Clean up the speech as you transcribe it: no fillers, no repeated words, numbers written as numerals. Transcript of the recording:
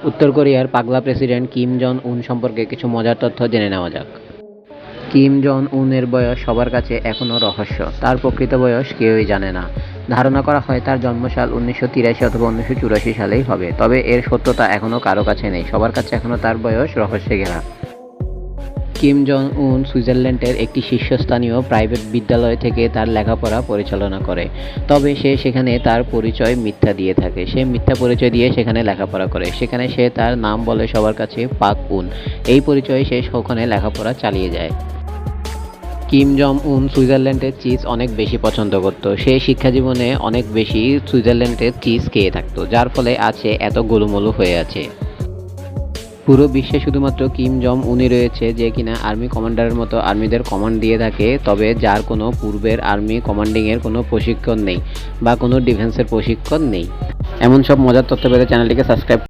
উত্তর কোরিয়ার পাগলা প্রেসিডেন্ট কিম জন উন সম্পর্কে কিছু মজার তথ্য জেনে নেওয়া যাক। কিম জন উনের বয়স সবার কাছে এখনও রহস্য। তার প্রকৃত বয়স কেউই জানে না। ধারণা করা হয় তার জন্মসাল 1983 অথবা 1984 সালেই হবে, তবে এর সত্যতা এখনও কারো কাছে নেই। সবার কাছে এখনও তার বয়স রহস্যে ঘেরা। কিম জং উন সুইজারল্যান্ডের একটি শীর্ষস্থানীয় প্রাইভেট বিদ্যালয় থেকে তার লেখাপড়া পরিচালনা করে, তবে সে সেখানে তার পরিচয় মিথ্যা দিয়ে থাকে। সে মিথ্যা পরিচয় দিয়ে সেখানে লেখাপড়া করে। সেখানে সে তার নাম বলে সবার কাছে পাক উন। এই পরিচয়ে সে ওখানে লেখাপড়া চালিয়ে যায়। কিম জং উন সুইজারল্যান্ডের চিজ অনেক বেশি পছন্দ করত। সে শিক্ষাজীবনে অনেক বেশি সুইজারল্যান্ডের চিজ খেয়ে থাকতো, যার ফলে আজ সে এত গোলুমোলু হয়ে আছে। পুরো বিশ্বে শুধুমাত্র কিম জং উনই রয়েছে যে কিনা আর্মি কমান্ডারের মতো আর্মিদের কমান্ড দিয়ে থাকে, তবে যার কোনো পূর্বের আর্মি কমান্ডিংয়ের কোনো প্রশিক্ষণ নেই বা কোনো ডিফেন্সের প্রশিক্ষণ নেই। এমন সব মজার তথ্য পেতে চ্যানেলটিকে সাবস্ক্রাইব